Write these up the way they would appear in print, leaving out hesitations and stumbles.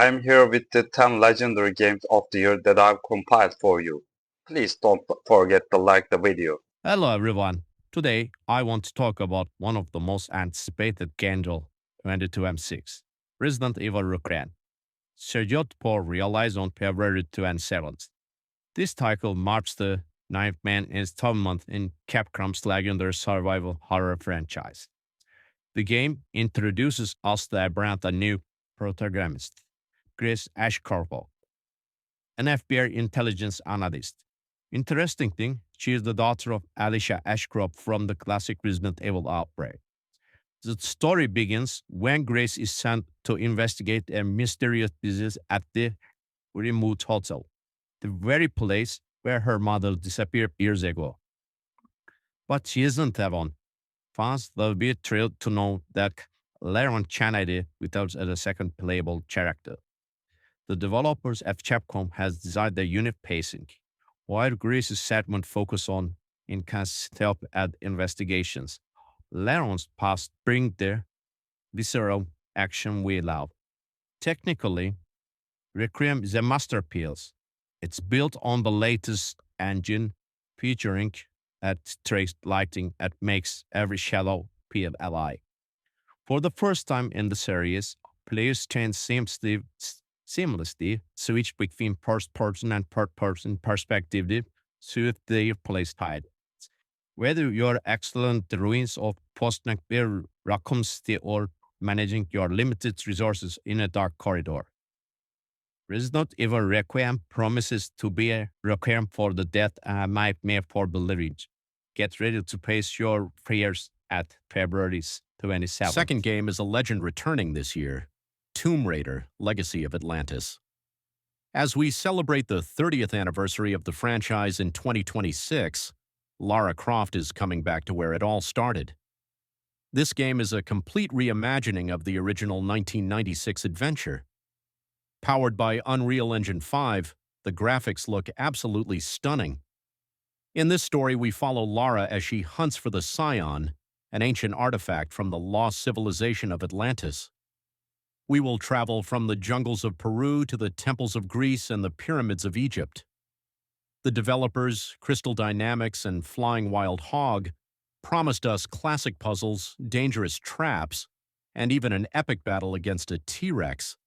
I'm here with the 10 legendary games of the year that I've compiled for you. Please don't forget to like the video. Hello everyone. Today I want to talk about one of the most anticipated games of 2026, Resident Evil Requiem. Scheduled for release on February 27th. This title marks the ninth main installment in Capcom's legendary survival horror franchise. The game introduces us to a brand new protagonist, Grace Ashcroft, an FBI intelligence analyst. Interesting thing, she is the daughter of Alicia Ashcroft from the classic Resident Evil outbreak. The story begins when Grace is sent to investigate a mysterious disease at the remote hotel, the very place where her mother disappeared years ago. But she isn't alone. Fans will be thrilled to know that Lara Kennedy without a second playable character. The developers at Capcom has designed the unit pacing, while Greece's segment focus on intense stealth and investigations. Laron's past bring the visceral action we love. Technically, Requiem is a masterpiece. It's built on the latest engine, featuring at trace lighting that makes every shadow feel alive. For the first time in the series, players can seamlessly switch between first person and third person perspective to suit their playstyle. Whether you're excellent the ruins of post-nuclear Raccoon City or managing your limited resources in a dark corridor. Resident Evil Requiem promises to be a requiem for the dead and a nightmare for the living. Get ready to face your prayers at February 27th. Second game is a legend returning this year, Tomb Raider: Legacy of Atlantis. As we celebrate the 30th anniversary of the franchise in 2026, Lara Croft is coming back to where it all started. This game is a complete reimagining of the original 1996 adventure. Powered by Unreal Engine 5, the graphics look absolutely stunning. In this story, we follow Lara as she hunts for the Scion, an ancient artifact from the lost civilization of Atlantis. We will travel from the jungles of Peru to the temples of Greece and the pyramids of Egypt. The developers, Crystal Dynamics and Flying Wild Hog, promised us classic puzzles, dangerous traps, and even an epic battle against a T-Rex.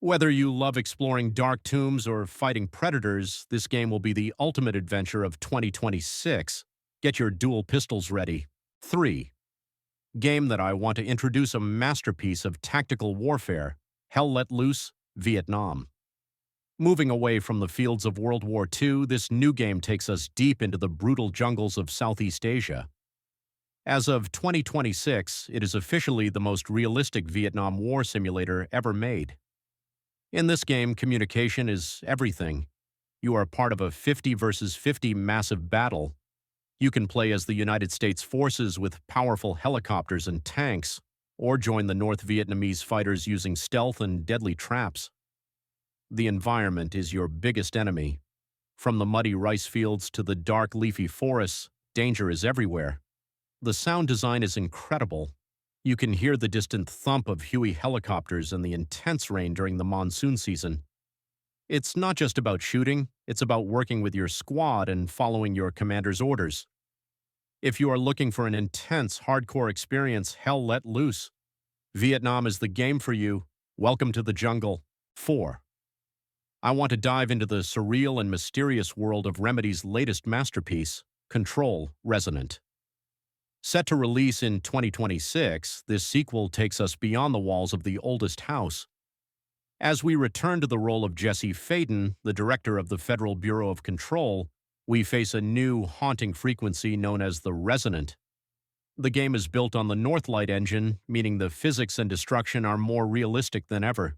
Whether you love exploring dark tombs or fighting predators, this game will be the ultimate adventure of 2026. Get your dual pistols ready. 3. Game that I want to introduce a masterpiece of tactical warfare, Hell Let Loose, Vietnam. Moving away from the fields of World War II, this new game takes us deep into the brutal jungles of Southeast Asia. As of 2026, it is officially the most realistic Vietnam War simulator ever made. In this game, communication is everything. You are part of a 50 versus 50 massive battle. You can play as the United States forces with powerful helicopters and tanks, or join the North Vietnamese fighters using stealth and deadly traps. The environment is your biggest enemy. From the muddy rice fields to the dark leafy forests, danger is everywhere. The sound design is incredible. You can hear the distant thump of Huey helicopters and the intense rain during the monsoon season. It's not just about shooting, it's about working with your squad and following your commander's orders. If you are looking for an intense, hardcore experience, Hell Let Loose. Vietnam is the game for you. Welcome to the jungle. 4. I want to dive into the surreal and mysterious world of Remedy's latest masterpiece, Control: Resonant. Set to release in 2026, this sequel takes us beyond the walls of the oldest house. As we return to the role of Jesse Faden, the director of the Federal Bureau of Control, we face a new, haunting frequency known as the Resonant. The game is built on the Northlight engine, meaning the physics and destruction are more realistic than ever.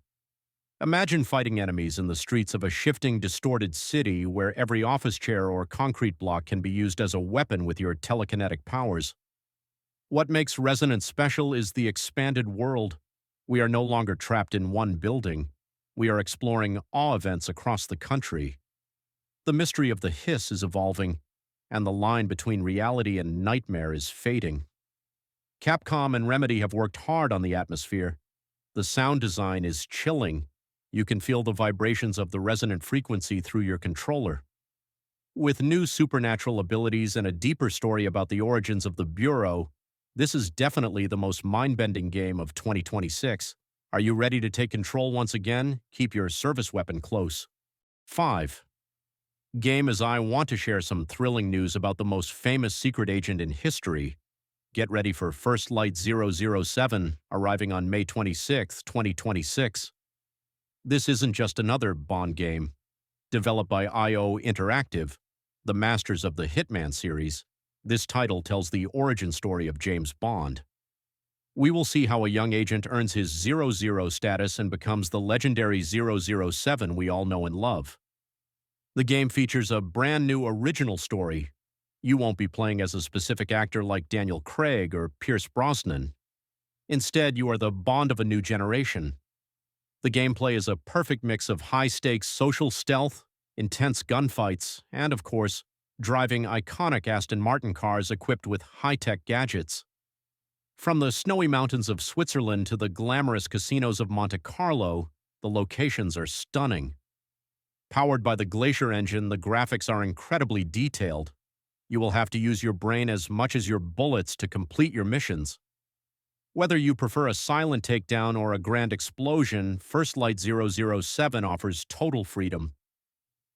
Imagine fighting enemies in the streets of a shifting, distorted city where every office chair or concrete block can be used as a weapon with your telekinetic powers. What makes Resonant special is the expanded world. We are no longer trapped in one building. We are exploring awe events across the country. The mystery of the hiss is evolving, and the line between reality and nightmare is fading. Capcom and Remedy have worked hard on the atmosphere. The sound design is chilling. You can feel the vibrations of the resonant frequency through your controller. With new supernatural abilities and a deeper story about the origins of the Bureau, this is definitely the most mind-bending game of 2026. Are you ready to take control once again? Keep your service weapon close. 5. Game as I want to share some thrilling news about the most famous secret agent in history. Get ready for First Light 007, arriving on May 26, 2026. This isn't just another Bond game. Developed by IO Interactive, the masters of the Hitman series, this title tells the origin story of James Bond. We will see how a young agent earns his 00 status and becomes the legendary 007 we all know and love. The game features a brand new original story. You won't be playing as a specific actor like Daniel Craig or Pierce Brosnan. Instead, you are the Bond of a new generation. The gameplay is a perfect mix of high-stakes social stealth, intense gunfights, and, of course, driving iconic Aston Martin cars equipped with high-tech gadgets. From the snowy mountains of Switzerland to the glamorous casinos of Monte Carlo, the locations are stunning. Powered by the Glacier engine, the graphics are incredibly detailed. You will have to use your brain as much as your bullets to complete your missions. Whether you prefer a silent takedown or a grand explosion, First Light 007 offers total freedom.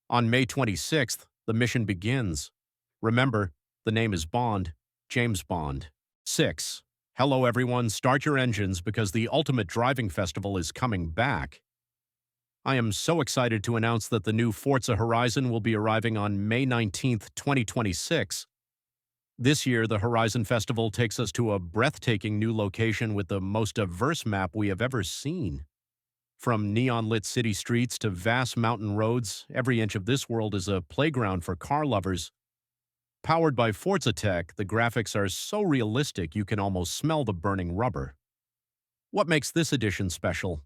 On May 26th, the mission begins. Remember, the name is Bond, James Bond. 6. Hello everyone, start your engines because the Ultimate Driving Festival is coming back. I am so excited to announce that the new Forza Horizon will be arriving on May 19th, 2026. This year, the Horizon Festival takes us to a breathtaking new location with the most diverse map we have ever seen. From neon-lit city streets to vast mountain roads, every inch of this world is a playground for car lovers. Powered by Forza tech, the graphics are so realistic you can almost smell the burning rubber. What makes this edition special?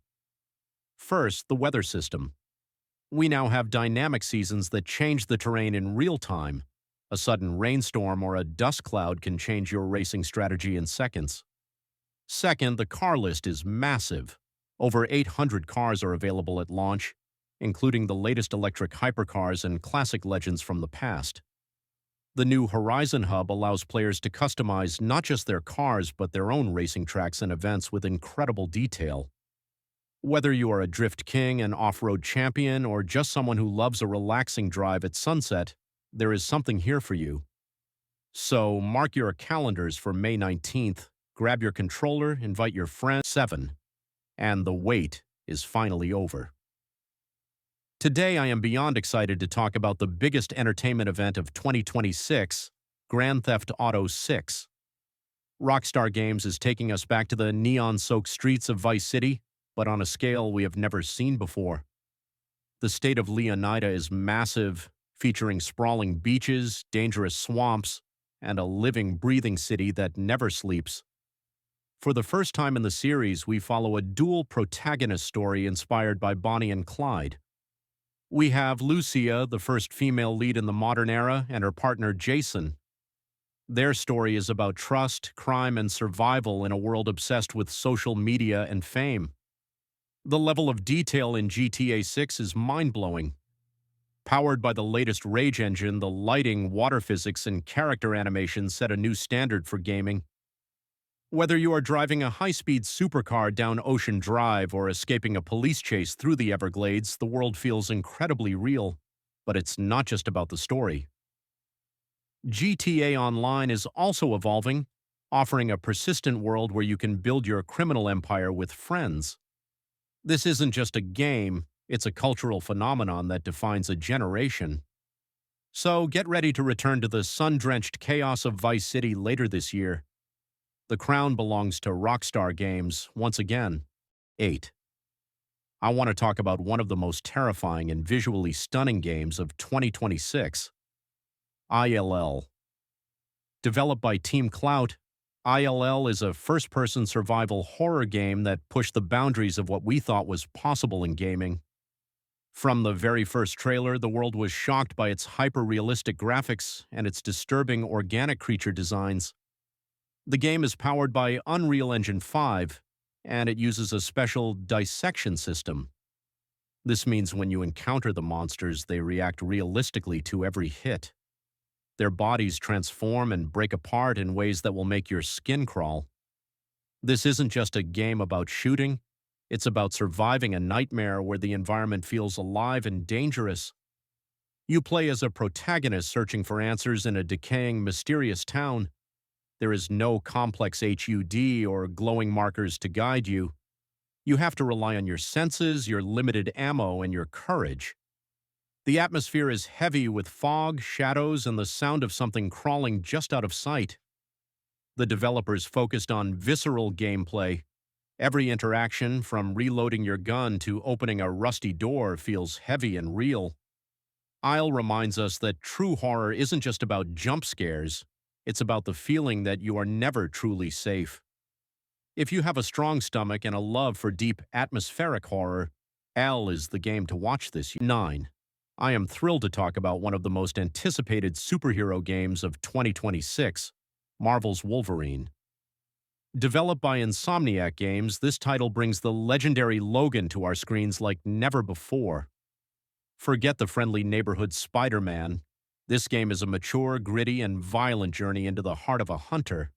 First, the weather system. We now have dynamic seasons that change the terrain in real time. A sudden rainstorm or a dust cloud can change your racing strategy in seconds. Second, the car list is massive. Over 800 cars are available at launch, including the latest electric hypercars and classic legends from the past. The new Horizon Hub allows players to customize not just their cars but their own racing tracks and events with incredible detail. Whether you are a drift king, an off-road champion, or just someone who loves a relaxing drive at sunset, there is something here for you. So mark your calendars for May 19th, grab your controller, invite your friends. 7. And the wait is finally over. Today I am beyond excited to talk about the biggest entertainment event of 2026, Grand Theft Auto 6. Rockstar Games is taking us back to the neon-soaked streets of Vice City, but on a scale we have never seen before. The state of Leonida is massive, featuring sprawling beaches, dangerous swamps, and a living, breathing city that never sleeps. For the first time in the series, we follow a dual protagonist story inspired by Bonnie and Clyde. We have Lucia, the first female lead in the modern era, and her partner Jason. Their story is about trust, crime, and survival in a world obsessed with social media and fame. The level of detail in GTA 6 is mind-blowing. Powered by the latest Rage engine, the lighting, water physics, and character animation set a new standard for gaming. Whether you are driving a high-speed supercar down Ocean Drive or escaping a police chase through the Everglades, the world feels incredibly real. But it's not just about the story. GTA Online is also evolving, offering a persistent world where you can build your criminal empire with friends. This isn't just a game, it's a cultural phenomenon that defines a generation. So get ready to return to the sun-drenched chaos of Vice City later this year. The crown belongs to Rockstar Games once again. 8. I want to talk about one of the most terrifying and visually stunning games of 2026. ILL. Developed by Team Clout, ILL is a first-person survival horror game that pushed the boundaries of what we thought was possible in gaming. From the very first trailer, the world was shocked by its hyper-realistic graphics and its disturbing organic creature designs. The game is powered by Unreal Engine 5, and it uses a special dissection system. This means when you encounter the monsters, they react realistically to every hit. Their bodies transform and break apart in ways that will make your skin crawl. This isn't just a game about shooting, it's about surviving a nightmare where the environment feels alive and dangerous. You play as a protagonist searching for answers in a decaying, mysterious town. There is no complex HUD or glowing markers to guide you. You have to rely on your senses, your limited ammo, and your courage. The atmosphere is heavy with fog, shadows, and the sound of something crawling just out of sight. The developers focused on visceral gameplay. Every interaction, from reloading your gun to opening a rusty door, feels heavy and real. Isle reminds us that true horror isn't just about jump scares, it's about the feeling that you are never truly safe. If you have a strong stomach and a love for deep atmospheric horror, L is the game to watch this year. 9. I am thrilled to talk about one of the most anticipated superhero games of 2026, Marvel's Wolverine. Developed by Insomniac Games, this title brings the legendary Logan to our screens like never before. Forget the friendly neighborhood Spider-Man. This game is a mature, gritty, and violent journey into the heart of a hunter.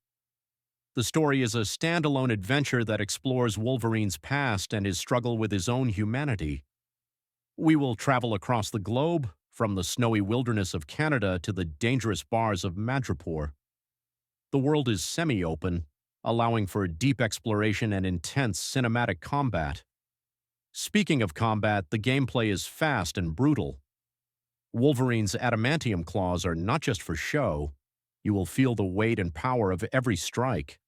The story is a standalone adventure that explores Wolverine's past and his struggle with his own humanity. We will travel across the globe, from the snowy wilderness of Canada to the dangerous bars of Madripoor. The world is semi-open, allowing for deep exploration and intense cinematic combat. Speaking of combat, the gameplay is fast and brutal. Wolverine's adamantium claws are not just for show. You will feel the weight and power of every strike.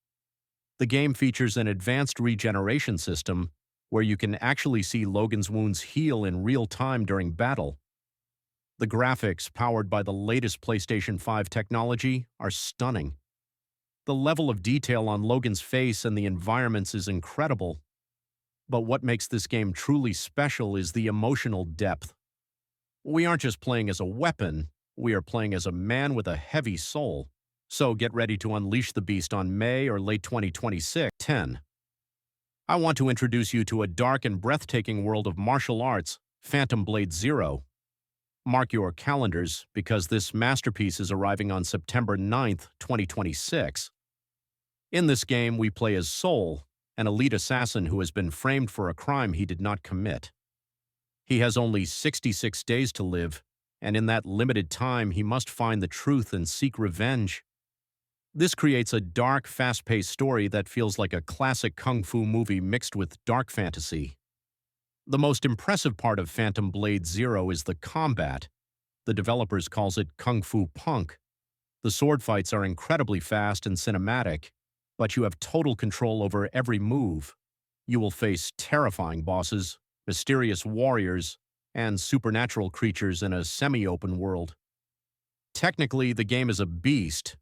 The game features an advanced regeneration system where you can actually see Logan's wounds heal in real time during battle. The graphics, powered by the latest PlayStation 5 technology, are stunning. The level of detail on Logan's face and the environments is incredible. But what makes this game truly special is the emotional depth. We aren't just playing as a weapon, we are playing as a man with a heavy soul. So get ready to unleash the beast on May or late 2026. 10. I want to introduce you to a dark and breathtaking world of martial arts, Phantom Blade Zero. Mark your calendars, because this masterpiece is arriving on September 9th, 2026. In this game, we play as Soul, an elite assassin who has been framed for a crime he did not commit. He has only 66 days to live, and in that limited time, he must find the truth and seek revenge. This creates a dark, fast-paced story that feels like a classic kung fu movie mixed with dark fantasy. The most impressive part of Phantom Blade Zero is the combat. The developers calls it Kung Fu Punk. The sword fights are incredibly fast and cinematic, but you have total control over every move. You will face terrifying bosses, mysterious warriors, and supernatural creatures in a semi-open world. Technically, the game is a beast.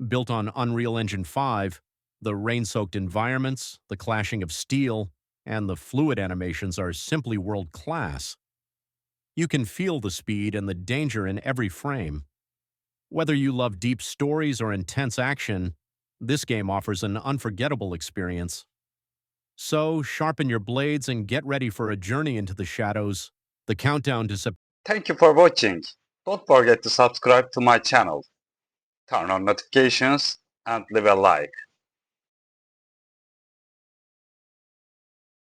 Built on Unreal Engine 5, the rain-soaked environments, the clashing of steel, and the fluid animations are simply world-class. You can feel the speed and the danger in every frame. Whether you love deep stories or intense action, this game offers an unforgettable experience. So, sharpen your blades and get ready for a journey into the shadows. The countdown to September. Thank you for watching. Don't forget to subscribe to my channel, turn on notifications, and leave a like.